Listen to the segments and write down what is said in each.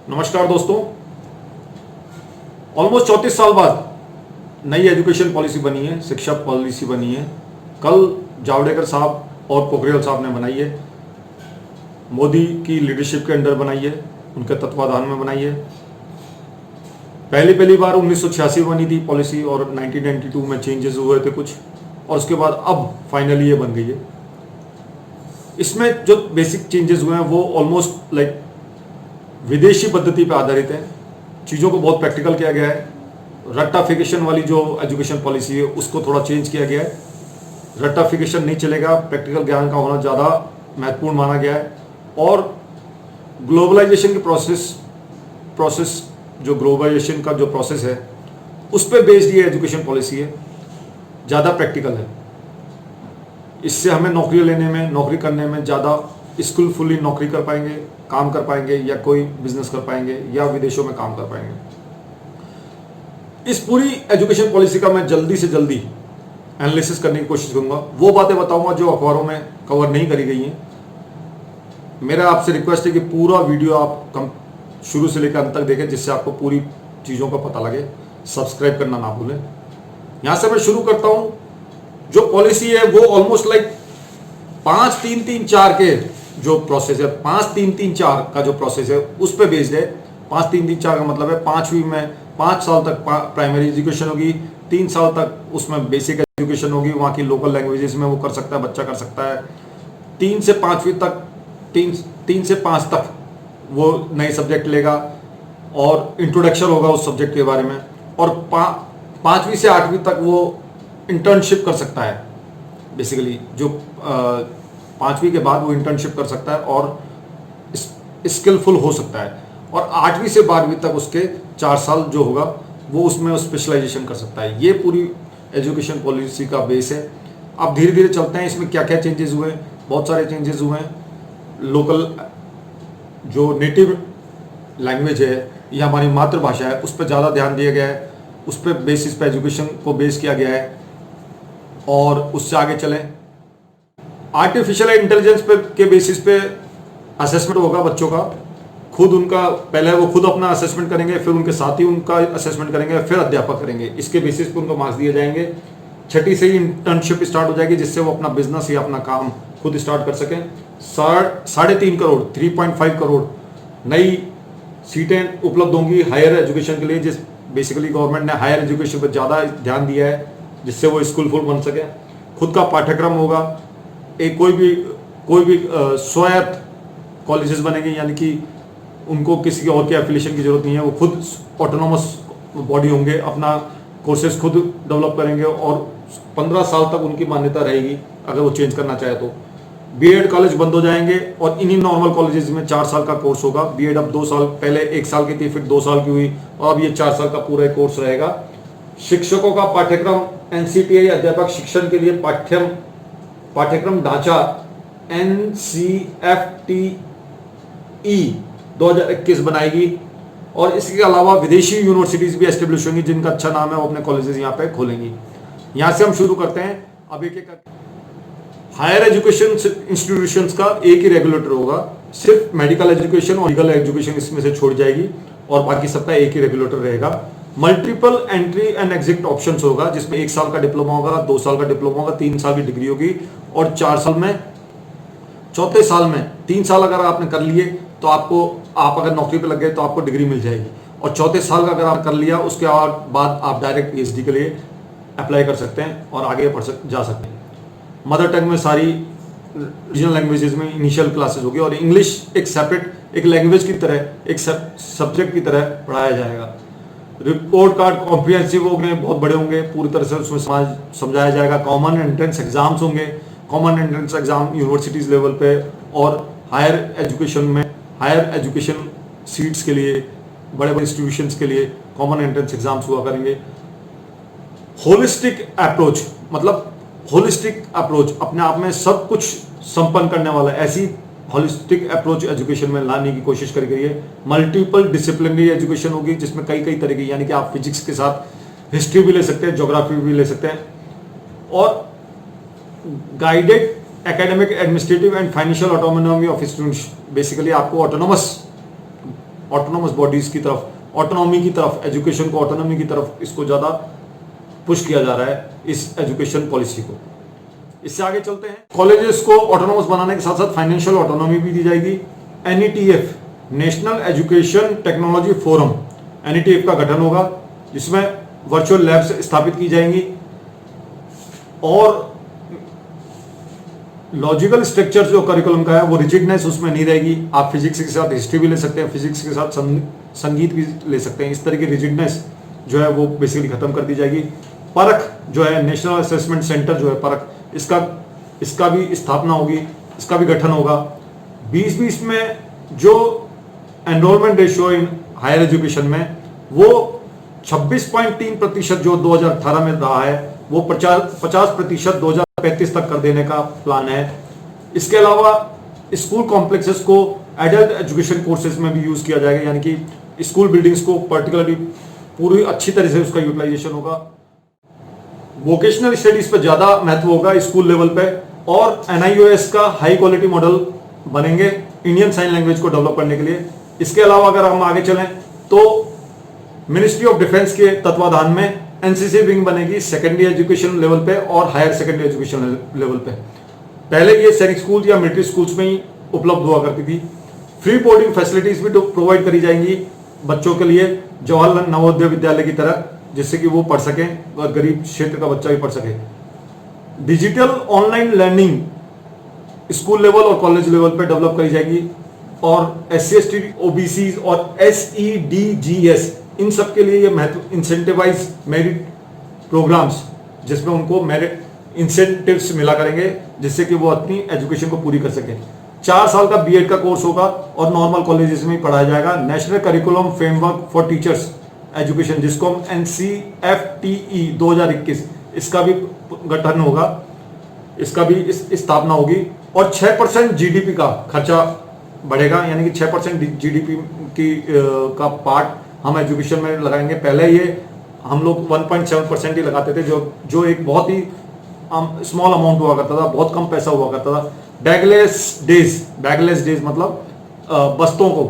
नमस्कार दोस्तों। ऑलमोस्ट 34 साल बाद नई एजुकेशन पॉलिसी बनी है, शिक्षा पॉलिसी बनी है। कल जावड़ेकर साहब और पोखरियाल साहब ने बनाई है, मोदी की लीडरशिप के अंडर बनाई है, उनके तत्वाधान में बनाई है। पहली बार 1986 में बनी थी पॉलिसी और 1992 में चेंजेस हुए थे कुछ, और उसके बाद अब फाइनली ये बन गई है। इसमें जो बेसिक चेंजेस हुए हैं वो ऑलमोस्ट लाइक विदेशी पद्धति पर आधारित है। चीज़ों को बहुत प्रैक्टिकल किया गया है। रट्टाफिकेशन वाली जो एजुकेशन पॉलिसी है उसको थोड़ा चेंज किया गया है। रट्टाफिकेशन नहीं चलेगा, प्रैक्टिकल ज्ञान का होना ज़्यादा महत्वपूर्ण माना गया है। और ग्लोबलाइजेशन की प्रोसेस जो ग्लोबलाइजेशन का जो प्रोसेस है उस पर बेस्ड ये एजुकेशन पॉलिसी है, ज़्यादा प्रैक्टिकल है। इससे हमें नौकरी लेने में, नौकरी करने में ज़्यादा स्किलफुली नौकरी कर पाएंगे, काम कर पाएंगे, या कोई बिजनेस कर पाएंगे, या विदेशों में काम कर पाएंगे। इस पूरी एजुकेशन पॉलिसी का मैं जल्दी से जल्दी एनालिसिस करने की कोशिश करूंगा। वो बातें बताऊंगा जो अखबारों में कवर नहीं करी गई हैं। मेरा आपसे रिक्वेस्ट है कि पूरा वीडियो आप शुरू से लेकर अंत तक देखें, जिससे आपको पूरी चीज़ों का पता लगे। सब्सक्राइब करना ना भूलें। यहां से मैं शुरू करता हूं। जो पॉलिसी है वो ऑलमोस्ट लाइक 5-3-3-4 के जो प्रोसेस है, 5-3-3-4 का जो प्रोसेस है उस पर बेस्ड है। 5-3-3-4 का मतलब है 5वीं में 5 साल तक प्राइमरी एजुकेशन होगी, 3 साल तक उसमें बेसिक एजुकेशन होगी, वहाँ की लोकल लैंग्वेजेस में वो कर सकता है, बच्चा कर सकता है। 3 से 5वीं तक 3 से 5 तक वो नए सब्जेक्ट लेगा और इंट्रोडक्शन होगा उस सब्जेक्ट के बारे में। और 5वीं से 8वीं तक वो इंटर्नशिप कर सकता है। बेसिकली जो 5वीं के बाद वो इंटर्नशिप कर सकता है और स्किलफुल हो सकता है। और 8वीं से 12वीं तक उसके 4 साल जो होगा वो उसमें स्पेशलाइजेशन कर सकता है। ये पूरी एजुकेशन पॉलिसी का बेस है। अब धीरे धीरे चलते हैं इसमें क्या क्या चेंजेस हुए हैं। बहुत सारे चेंजेस हुए हैं। लोकल जो नेटिव लैंग्वेज है या हमारी मातृभाषा है उस पर ज़्यादा ध्यान दिया गया है, उस पर बेसिस पे एजुकेशन को बेस किया गया है। और उससे आगे चलें, आर्टिफिशियल इंटेलिजेंस पे के बेसिस पे असेसमेंट होगा बच्चों का। खुद उनका पहले वो खुद अपना असेसमेंट करेंगे, फिर उनके साथी उनका असेसमेंट करेंगे, फिर अध्यापक करेंगे। इसके बेसिस पे उनको मार्क्स दिए जाएंगे। 6ठी से ही इंटर्नशिप स्टार्ट हो जाएगी, जिससे वो अपना बिजनेस या अपना काम खुद स्टार्ट कर सकें। 3.5 करोड़ 3.5 करोड़ नई सीटें उपलब्ध होंगी हायर एजुकेशन के लिए, जिस बेसिकली गवर्नमेंट ने हायर एजुकेशन पर ज़्यादा ध्यान दिया है, जिससे वो स्किलफुल बन सके। खुद का पाठ्यक्रम होगा। एक कोई भी स्वायत्त कॉलेजेस बनेंगे, यानी कि उनको किसी और के एफिलिएशन की जरूरत नहीं है। वो खुद ऑटोनोमस बॉडी होंगे, अपना कोर्सेज खुद डेवलप करेंगे और 15 साल तक उनकी मान्यता रहेगी अगर वो चेंज करना चाहे तो। बीएड कॉलेज बंद हो जाएंगे और इन्हीं नॉर्मल कॉलेजेस में 4 साल का कोर्स होगा। बीएड अब 2 साल, पहले 1 साल की थी, फिर 2 साल की हुई, और अब ये 4 साल का पूरा कोर्स रहेगा। शिक्षकों का पाठ्यक्रम एनसीटीई अध्यापक शिक्षण के लिए पाठ्यक्रम ढांचा NCFTE 2021 बनाएगी। और इसके अलावा विदेशी यूनिवर्सिटीज भी एस्टेब्लिश होंगी, जिनका अच्छा नाम है, वो अपने कॉलेजेस यहाँ पे खोलेंगी। यहाँ से हम शुरू करते हैं। अब एक हायर एजुकेशन इंस्टीट्यूशंस का एक ही रेगुलेटर होगा। सिर्फ मेडिकल एजुकेशन और लीगल एजुकेशन इसमें से छोड़ जाएगी और बाकी सबका एक ही रेगुलेटर रहेगा। Multiple entry and exit options होगा, जिसमें 1 साल का डिप्लोमा होगा, 2 साल का डिप्लोमा होगा, 3 साल की डिग्री होगी और 4 साल में, चौथे साल में 3 साल अगर आपने कर लिए तो आप अगर नौकरी पे लग गए तो आपको डिग्री मिल जाएगी। और चौथे साल का अगर आप कर लिया उसके बाद आप डायरेक्ट पीएचडी के लिए अप्लाई कर सकते हैं और आगे जा सकते हैं। मदर टंग में सारी रीजनल लैंग्वेजेस में इनिशियल क्लासेस होगी और इंग्लिश एक सेपरेट, एक लैंग्वेज की तरह, एक सब्जेक्ट की तरह पढ़ाया जाएगा। रिपोर्ट कार्ड कॉम्प्रिहेंसिव होंगे, बहुत बड़े होंगे, पूरी तरह से उसमें समझाया जाएगा। कॉमन एंट्रेंस एग्जाम्स होंगे, common entrance exam universities level पे, और हायर एजुकेशन सीट्स के लिए, बड़े बड़े इंस्टीट्यूशंस के लिए कॉमन एंट्रेंस एग्जाम्स हुआ करेंगे। होलिस्टिक अप्रोच, मतलब होलिस्टिक अप्रोच अपने आप में सब कुछ संपन्न करने वाला, ऐसी होलिस्टिक अप्रोच एजुकेशन में लाने की कोशिश करी गई है। मल्टीपल डिसिप्लिनरी एजुकेशन होगी, जिसमें कई तरह की, यानी कि आप फिजिक्स के साथ हिस्ट्री भी ले सकते हैं, ज्योग्राफी भी ले सकते हैं। और guided academic administrative and financial autonomy of students, basically आपको ऑटोनोमस ऑटोनोमस बॉडीज की तरफ, ऑटोनॉमी की तरफ, एजुकेशन को ऑटोनॉमी की तरफ इसको ज़्यादा पुश किया जा रहा है इस एजुकेशन पॉलिसी को। इससे आगे चलते हैं, कॉलेजेस को ऑटोनोमस बनाने के साथ साथ फाइनेंशियल ऑटोनॉमी भी दी जाएगी। NETF national education technology forum, NETF का गठन होगा जिसमें वर्चुअल लैब्स स्थापित की जाएंगी और लॉजिकल स्ट्रक्चर जो करिकुलम का है वो रिजिडनेस उसमें नहीं रहेगी। आप फिजिक्स के साथ हिस्ट्री भी ले सकते हैं, फिजिक्स के साथ संगीत भी ले सकते हैं। इस तरह की रिजिडनेस जो है वो बेसिकली खत्म कर दी जाएगी। परख जो है नेशनल असेसमेंट सेंटर जो है परख, इसका भी स्थापना होगी, इसका भी गठन होगा। 2020 में जो enrolment ratio in higher education में वो 26.3% जो 2018 में रहा है वो 50% 2035 तक कर देने का प्लान है। इसके अलावा स्कूल कॉम्प्लेक्सेस को एडल्ट एजुकेशन कोर्सेज में भी यूज किया जाएगा, यानी कि स्कूल बिल्डिंग्स को पर्टिकुलरली पूरी अच्छी तरह से उसका यूटिलाइजेशन होगा। वोकेशनल स्टडीज पर ज्यादा महत्व होगा स्कूल लेवल पे और NIOS का हाई क्वालिटी मॉडल बनेंगे इंडियन साइन लैंग्वेज को डेवलप करने के लिए। इसके अलावा अगर हम आगे चलें तो मिनिस्ट्री ऑफ डिफेंस के तत्वाधान में NCC विंग बनेगी सेकेंडरी एजुकेशन लेवल पे और हायर सेकेंडरी एजुकेशन लेवल पे। पहले ये सैनिक स्कूल या मिलिट्री स्कूल्स में ही उपलब्ध हुआ करती थी। फ्री बोर्डिंग फैसिलिटीज भी प्रोवाइड करी जाएंगी बच्चों के लिए जवाहरलाल नवोदय विद्यालय की तरह, जिससे कि वो पढ़ सकें और गरीब क्षेत्र का बच्चा भी पढ़ सके। Digital online learning school level और कॉलेज लेवल पे डेवलप करी जाएगी और SC ST OBCs और SEDGS इन सब के लिए ये महत्व इंसेंटिवाइज मेरिट प्रोग्राम्स जिसमें उनको मेरिट इंसेंटिव्स मिला करेंगे जिससे कि वो अपनी एजुकेशन को पूरी कर सके। 4 साल का B.Ed का कोर्स होगा और नॉर्मल कॉलेजेस में ही पढ़ाया जाएगा। National curriculum framework for teachers education जिसको हम NCFTE 2021 इसका भी गठन होगा, इसका भी स्थापना होगी और 6% GDP का खर्चा बढ़ेगा, यानी कि 6% GDP का पार्ट हम एजुकेशन में लगाएंगे। पहले ये हम लोग 1.7% ही लगाते थे जो एक बहुत ही स्मॉल अमाउंट हुआ करता था, बहुत कम पैसा हुआ करता था। बैगलेस डेज मतलब बस्तों को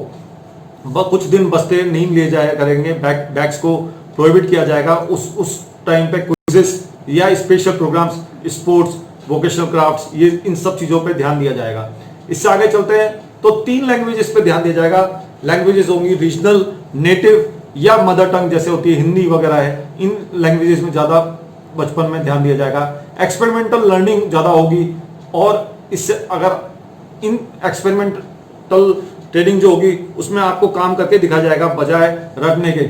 कुछ दिन बस्ते नहीं लिए जाया करेंगे, बैग्स को प्रोहिबिट किया जाएगा। उस टाइम पे क्विज़ेस या special programmes, sports, vocational crafts, ये इन सब चीजों पे ध्यान दिया जाएगा। इससे आगे चलते हैं तो 3 लैंग्वेजेस पे ध्यान दिया जाएगा। लैंग्वेजेस होंगी रीजनल, नेटिव या मदर टंग जैसे होती है हिंदी वगैरह है, इन लैंग्वेजेस में ज्यादा बचपन में ध्यान दिया जाएगा। एक्सपेरिमेंटल लर्निंग ज्यादा होगी और इससे अगर इन एक्सपेरिमेंटल ट्रेनिंग जो होगी उसमें आपको काम करके दिखा जाएगा बजाय रटने के।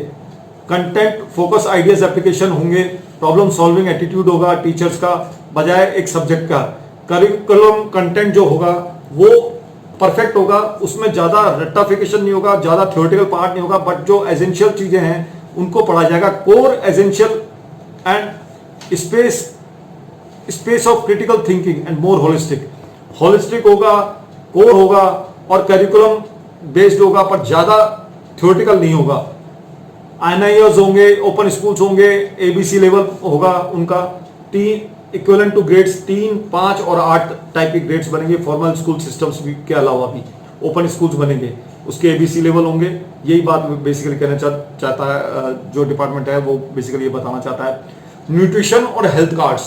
कंटेंट फोकस आइडियाज एप्लीकेशन होंगे, प्रॉब्लम सॉल्विंग एटीट्यूड होगा टीचर्स का बजाय एक सब्जेक्ट का। करिकुलम कंटेंट जो होगा वो परफेक्ट होगा, उसमें ज्यादा रट्टाफिकेशन नहीं होगा, ज्यादा थ्योरेटिकल पार्ट नहीं होगा, बट जो एसेंशियल चीजें हैं उनको पढ़ाया जाएगा। Core essential and space of critical thinking and more holistic होगा, कोर होगा और करिकुलम बेस्ड होगा पर ज्यादा थ्योरेटिकल नहीं होगा। NIOS होंगे, ओपन स्कूल्स होंगे, ABC लेवल होगा उनका। 3 इक्विवेलेंट टू ग्रेड्स 3, 5 और 8 टाइप के ग्रेड्स बनेंगे। फॉर्मल स्कूल सिस्टम्स भी के अलावा भी ओपन स्कूल्स बनेंगे, उसके ABC लेवल होंगे। यही बात बेसिकली कहना चाहता है जो डिपार्टमेंट है वो बेसिकली ये बताना चाहता है। न्यूट्रिशन और हेल्थ कार्ड्स,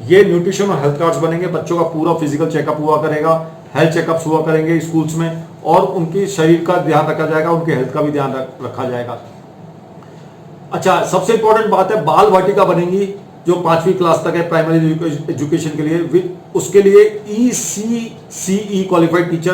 ये न्यूट्रिशन और हेल्थ कार्ड्स बनेंगे। बच्चों का पूरा फिजिकल चेकअप हुआ करेगा, हेल्थ चेकअप्स हुआ करेंगे स्कूल्स में और उनकी शरीर का ध्यान रखा जाएगा, उनके हेल्थ का भी ध्यान रखा जाएगा। अच्छा, सबसे इंपॉर्टेंट बात है बाल वाटिका बनेगी जो 5वीं क्लास तक है प्राइमरी एजुकेशन के लिए। उसके लिए ECCE क्वालिफाइड टीचर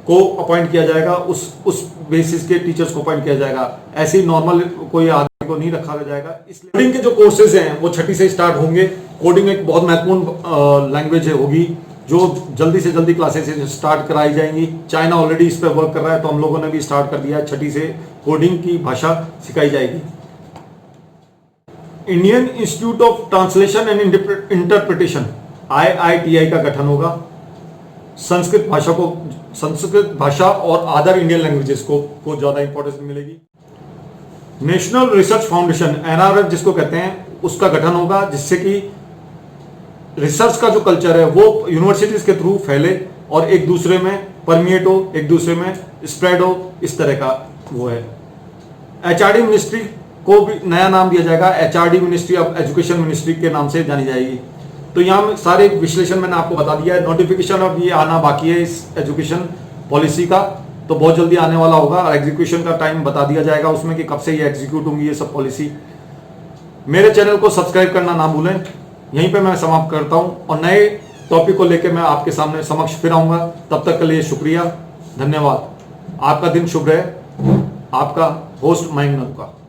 को अपॉइंट किया जाएगा, उस बेसिस के टीचर्स को अपॉइंट किया जाएगा। ऐसे ही नॉर्मल कोई आदमी को नहीं रखा जाएगा। इस कोडिंग के जो कोर्सेज हैं वो 6ठी से स्टार्ट होंगे। कोडिंग एक बहुत महत्वपूर्ण लैंग्वेज होगी जो जल्दी से जल्दी क्लासेस स्टार्ट कराई जाएंगी। चाइना ऑलरेडी इस पर वर्क कर रहा है तो हम लोगों ने भी स्टार्ट कर दिया है। 6ठी से कोडिंग की भाषा सिखाई जाएगी। Indian institute of translation and interpretation IITI का गठन होगा। संस्कृत भाषा और अदर इंडियन लैंग्वेजेस को ज्यादा इंपॉर्टेंस मिलेगी। नेशनल रिसर्च फाउंडेशन NRF जिसको कहते हैं उसका गठन होगा, जिससे कि रिसर्च का जो कल्चर है वो यूनिवर्सिटीज के थ्रू फैले और एक दूसरे में परमिएट हो, एक दूसरे में स्प्रेड हो, इस तरह का वो है। एचआरडी मिनिस्ट्री को भी नया नाम दिया जाएगा, HRD ministry of education ministry के नाम से जानी जाएगी। तो यहाँ सारे विश्लेषण मैंने आपको बता दिया है। नोटिफिकेशन अब ये आना बाकी है इस एजुकेशन पॉलिसी का, तो बहुत जल्दी आने वाला होगा और एग्जीक्यूशन का टाइम बता दिया जाएगा उसमें कि कब से ये एग्जीक्यूट होंगी ये सब पॉलिसी। मेरे चैनल को सब्सक्राइब करना ना भूलें। यहीं पे मैं समाप्त करता हूं और नए टॉपिक को लेकर मैं आपके सामने समक्ष फिर आऊंगा। तब तक के लिए शुक्रिया, धन्यवाद। आपका दिन शुभ रहे। आपका होस्ट मयंक नलूका।